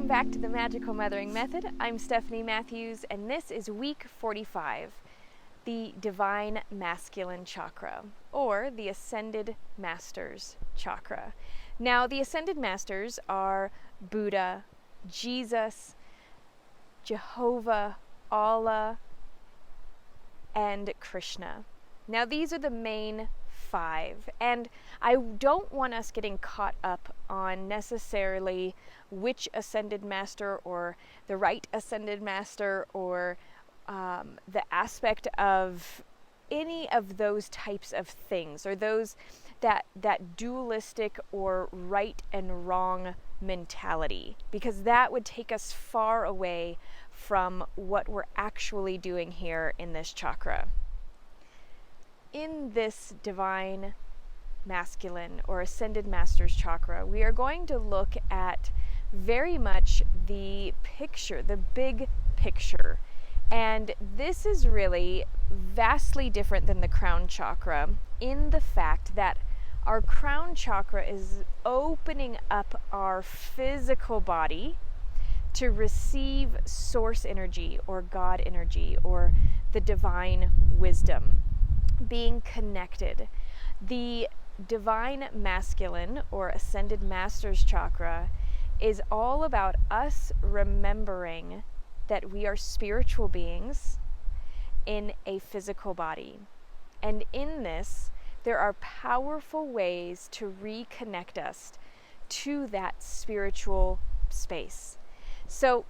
Welcome back to the Magical Mothering Method. I'm Stephanie Matthews, and this is week 45, the Divine Masculine Chakra, or the Ascended Masters Chakra. Now, the Ascended Masters are Buddha, Jesus, Jehovah, Allah, and Krishna. Now, these are the main five, and I don't want us getting caught up on necessarily which ascended master or the right ascended master or the aspect of any of those types of things, or those that dualistic or right and wrong mentality, because that would take us far away from what we're actually doing here in this chakra. In this divine masculine or ascended master's chakra, we are going to look at very much the picture, the big picture. And this is really vastly different than the crown chakra in the fact that our crown chakra is opening up our physical body to receive source energy or God energy or the divine wisdom, being connected. The divine masculine or ascended master's chakra is all about us remembering that we are spiritual beings in a physical body. And in this, there are powerful ways to reconnect us to that spiritual space. So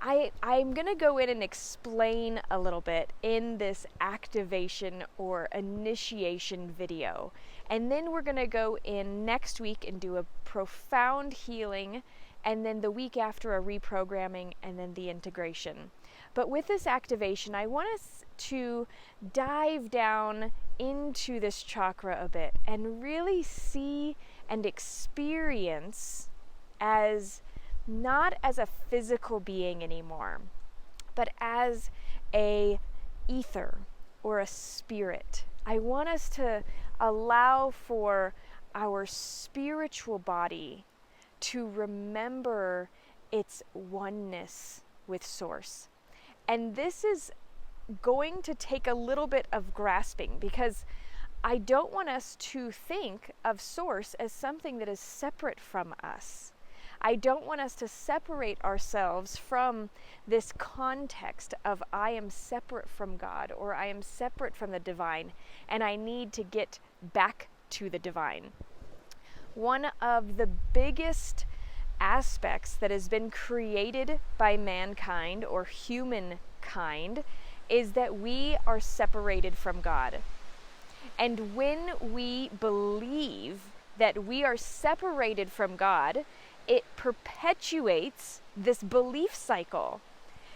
I'm going to go in and explain a little bit in this activation or initiation video. And then we're going to go in next week and do a profound healing, and then the week after a reprogramming, and then the integration. But with this activation, I want us to dive down into this chakra a bit and really see and experience as not as a physical being anymore, but as a ether or a spirit. I want us to allow for our spiritual body to remember its oneness with Source. And this is going to take a little bit of grasping, because I don't want us to think of Source as something that is separate from us. I don't want us to separate ourselves from this context of I am separate from God, or I am separate from the divine, and I need to get back to the divine. One of the biggest aspects that has been created by mankind or humankind is that we are separated from God. And when we believe that we are separated from God, it perpetuates this belief cycle,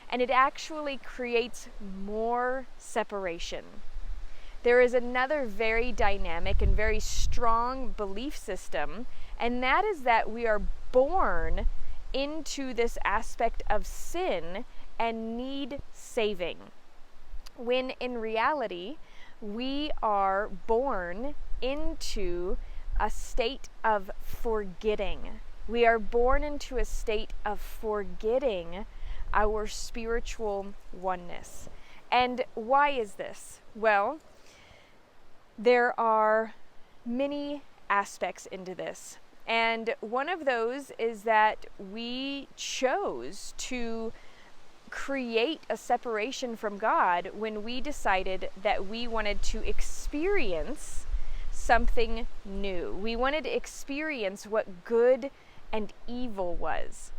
and it actually creates more separation. There is another very dynamic and very strong belief system, and that is that we are born into this aspect of sin and need saving, when in reality we are born into a state of forgetting. We are born into a state of forgetting our spiritual oneness. And why is this? Well, there are many aspects into this. And one of those is that we chose to create a separation from God when we decided that we wanted to experience something new. We wanted to experience what good and evil was.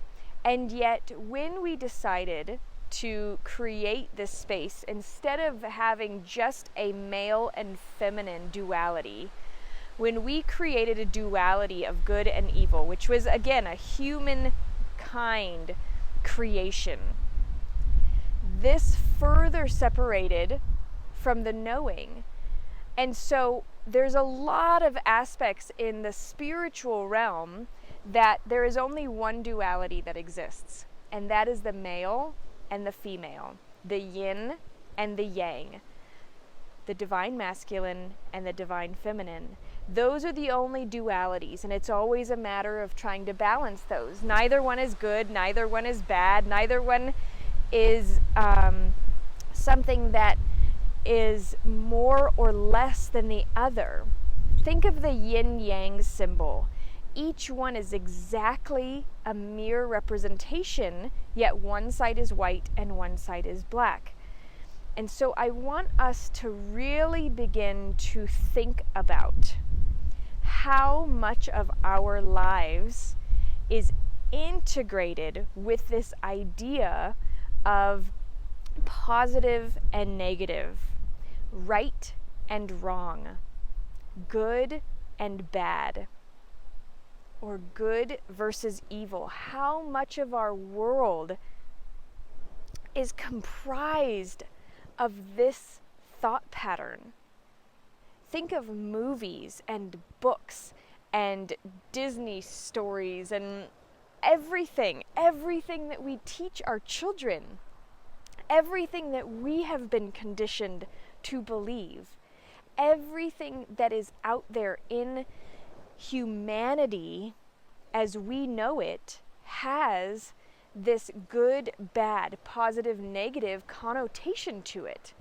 And yet, when we decided to create this space, instead of having just a male and feminine duality, when we created a duality of good and evil, which was again a humankind creation, this further separated from the knowing. And so there's a lot of aspects in the spiritual realm that there is only one duality that exists, and that is the male and the female, the yin and the yang, the divine masculine and the divine feminine. Those are the only dualities, and it's always a matter of trying to balance those. Neither one is good, neither one is bad, neither one is something that is more or less than the other. Think of the yin-yang symbol. Each one is exactly a mere representation, yet one side is white and one side is black. And so I want us to really begin to think about how much of our lives is integrated with this idea of positive and negative, right and wrong, good and bad, or good versus evil. How much of our world is comprised of this thought pattern? Think of movies and books and Disney stories and everything that we teach our children, everything that we have been conditioned to believe, everything that is out there in humanity as we know it has this good, bad, positive, negative connotation to it.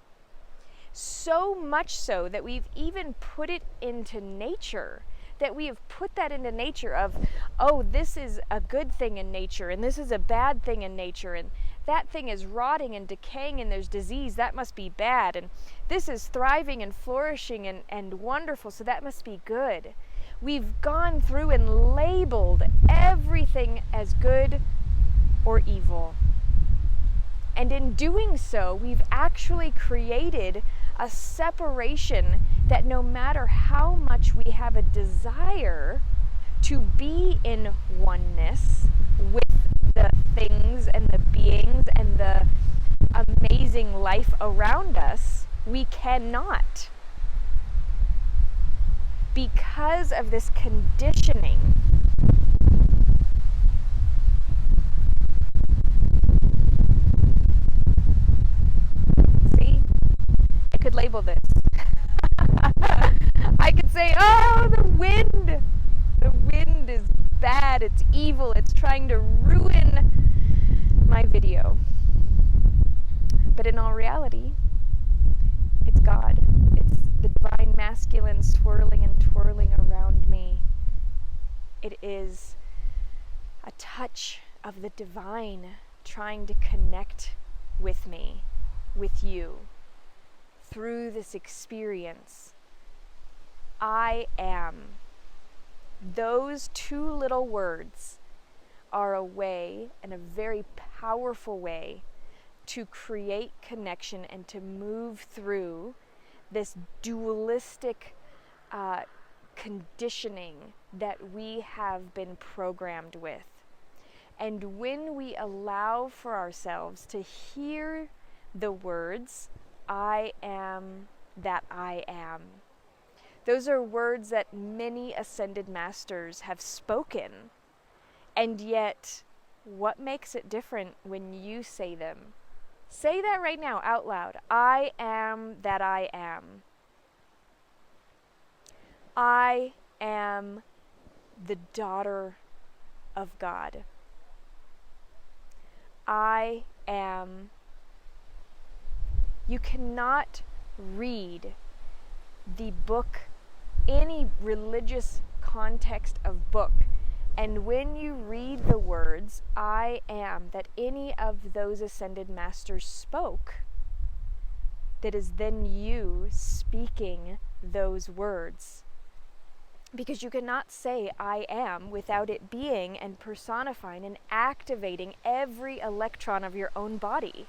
So much so that we've even put it into nature, that we have put that into nature of, oh, this is a good thing in nature and this is a bad thing in nature, and that thing is rotting and decaying and there's disease, that must be bad, and this is thriving and flourishing and wonderful, so that must be good. We've gone through and labeled everything as good or evil. And in doing so, we've actually created a separation that no matter how much we have a desire to be in oneness with the things and the beings and the amazing life around us, we cannot. Because of this conditioning. See? I could label this. I could say, oh, the wind. The wind is bad, it's evil, it's trying to ruin my video. But in all reality, it's God. It's the divine masculine swirling and twirling around me. It is a touch of the divine trying to connect with me, with you, through this experience. I am. Those two little words are a way, and a very powerful way, to create connection and to move through this dualistic conditioning that we have been programmed with. And when we allow for ourselves to hear the words, I am that I am. Those are words that many ascended masters have spoken. And yet, what makes it different when you say them? Say that right now out loud. I am that I am. I am the daughter of God. I am. You cannot read the book, any religious context of book, and when you read the words, I am, that any of those ascended masters spoke, that is then you speaking those words. Because you cannot say I am without it being and personifying and activating every electron of your own body.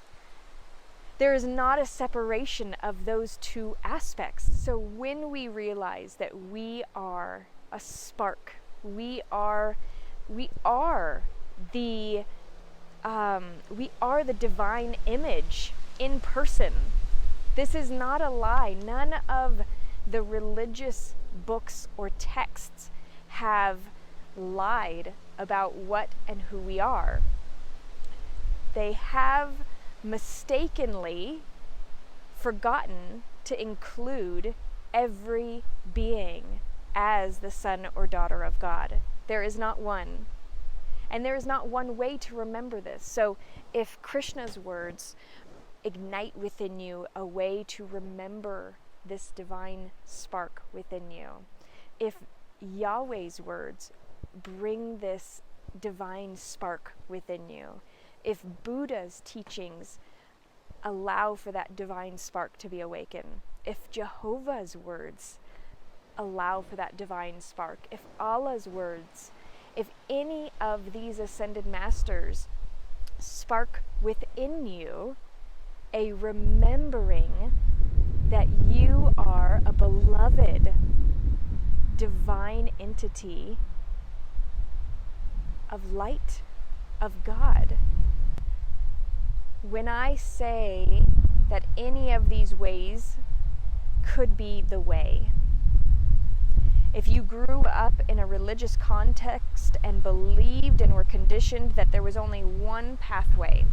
There is not a separation of those two aspects. So when we realize that we are a spark, we are the divine image in person. This is not a lie. None of the religious books or texts have lied about what and who we are. They have mistakenly forgotten to include every being, as the son or daughter of God. There is not one. And there is not one way to remember this. So if Krishna's words ignite within you a way to remember this divine spark within you, if Yahweh's words bring this divine spark within you, if Buddha's teachings allow for that divine spark to be awakened, if Jehovah's words allow for that divine spark, if Allah's words, if any of these ascended masters spark within you a remembering that you are a beloved divine entity of light, of God. When I say that any of these ways could be the way, if you grew up in a religious context and believed and were conditioned that there was only one pathway,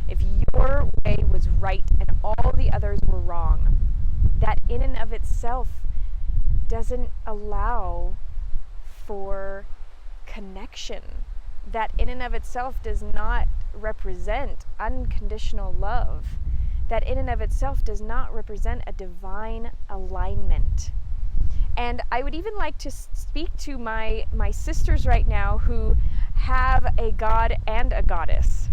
if your way was right and all the others were wrong, that in and of itself doesn't allow for connection. That in and of itself does not represent unconditional love. That in and of itself does not represent a divine alignment. And I would even like to speak to my sisters right now who have a god and a goddess.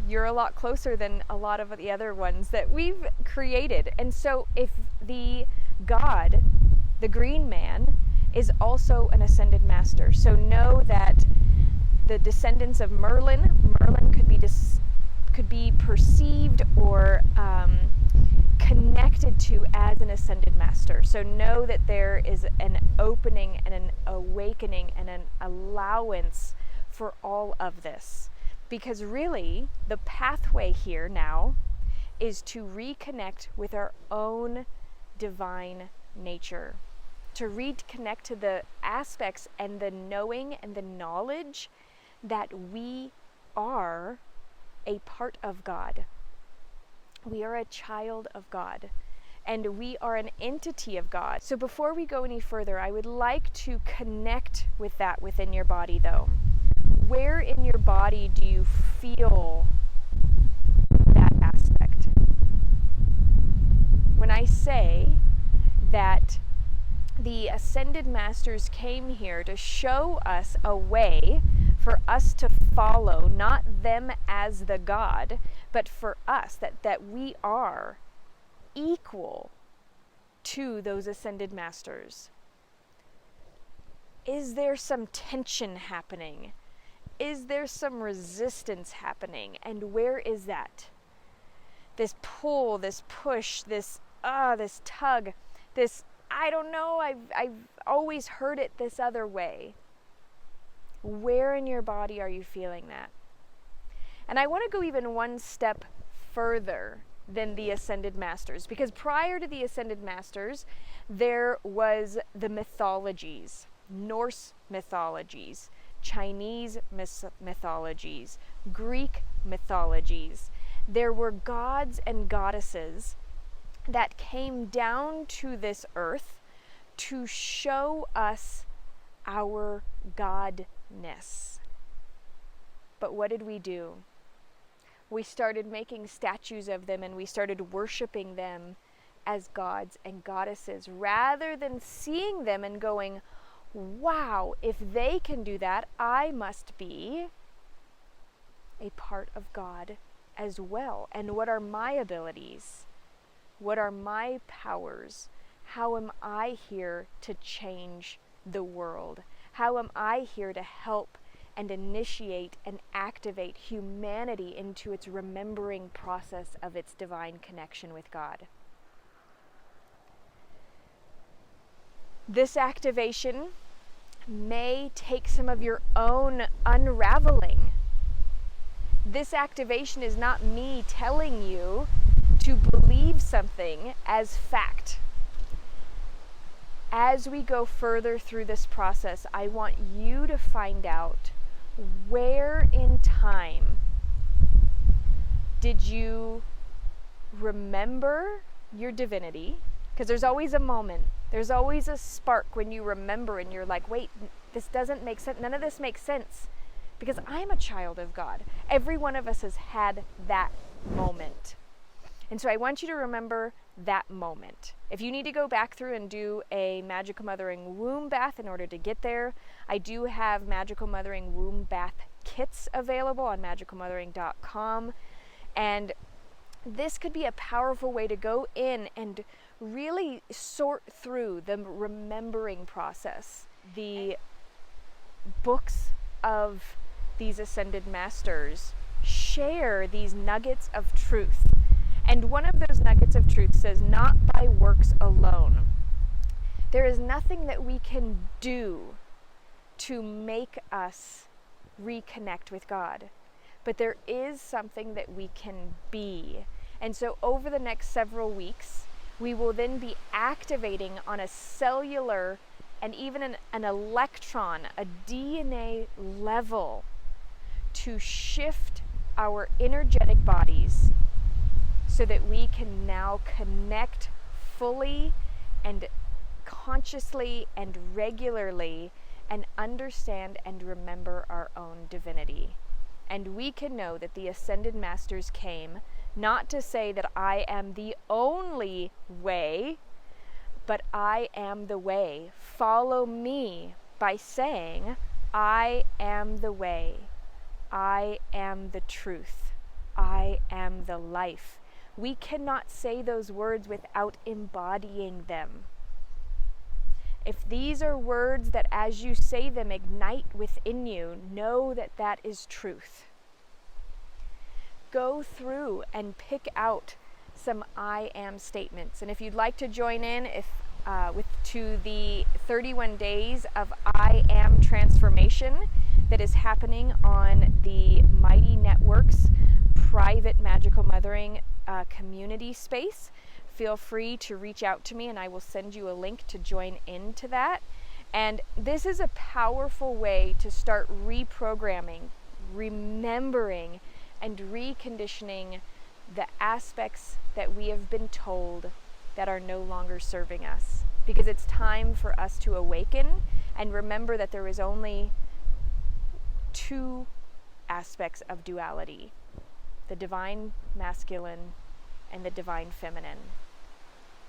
You're a lot closer than a lot of the other ones that we've created. And so if the god, the green man, is also an ascended master, so know that the descendants of Merlin could be perceived or connected to as an ascended master. So know that there is an opening and an awakening and an allowance for all of this. Because really, the pathway here now is to reconnect with our own divine nature. To reconnect to the aspects and the knowing and the knowledge that we are a part of God. We are a child of God, and we are an entity of God. So before we go any further, I would like to connect with that within your body, though. Where in your body do you feel that aspect? When I say that the ascended masters came here to show us a way for us to follow, not them as the God, but for us, that we are equal to those ascended masters. Is there some tension happening? Is there some resistance happening? And where is that? This pull, this push, this tug, this, I don't know, I've always heard it this other way. Where in your body are you feeling that? And I want to go even one step further than the ascended masters, because prior to the ascended masters, there was the mythologies, Norse mythologies, Chinese mythologies, Greek mythologies. There were gods and goddesses that came down to this earth to show us our godness. But what did we do? We started making statues of them and we started worshiping them as gods and goddesses rather than seeing them and going, wow, if they can do that, I must be a part of God as well. And what are my abilities? What are my powers? How am I here to change the world? How am I here to help and initiate and activate humanity into its remembering process of its divine connection with God? This activation may take some of your own unraveling. This activation is not me telling you to believe something as fact. As we go further through this process, I want you to find out where in time did you remember your divinity? Because there's always a moment There's always a spark when you remember and you're like, wait, this doesn't make sense. None of this makes sense. Because I'm a child of God. Every one of us has had that moment. And so I want you to remember that moment. If you need to go back through and do a Magical Mothering womb bath in order to get there, I do have Magical Mothering womb bath kits available on magicalmothering.com. And this could be a powerful way to go in and really sort through the remembering process. The books of these ascended masters share these nuggets of truth. And one of those nuggets of truth says, not by works alone. There is nothing that we can do to make us reconnect with God. But there is something that we can be. And so over the next several weeks, we will then be activating on a cellular and even an electron, a DNA level, to shift our energetic bodies so that we can now connect fully and consciously and regularly and understand and remember our own divinity. And we can know that the Ascended Masters came not to say that I am the only way, but I am the way. Follow me by saying, I am the way. I am the truth. I am the life. We cannot say those words without embodying them. If these are words that as you say them ignite within you, know that that is truth. Go through and pick out some I am statements. And if you'd like to join in to the 31 days of I am transformation that is happening on the Mighty Networks private Magical Mothering community space, feel free to reach out to me and I will send you a link to join into that. And this is a powerful way to start reprogramming, remembering, and reconditioning the aspects that we have been told that are no longer serving us. Because it's time for us to awaken and remember that there is only two aspects of duality: the divine masculine and the divine feminine.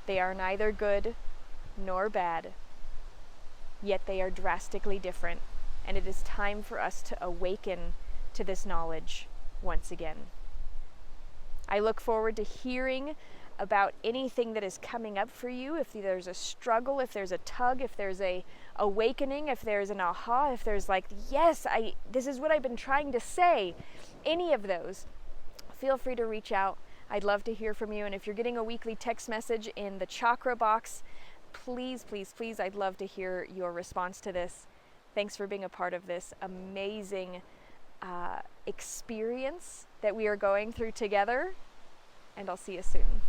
They are neither good nor bad, yet they are drastically different, and it is time for us to awaken to this knowledge once again. I look forward to hearing about anything that is coming up for you. If there's a struggle, if there's a tug, if there's a awakening, if there's an aha, if there's like, yes, this is what I've been trying to say, any of those, feel free to reach out. I'd love to hear from you. And if you're getting a weekly text message in the Chakra box, please, please, please, I'd love to hear your response to this. Thanks for being a part of this amazing experience that we are going through together, and I'll see you soon.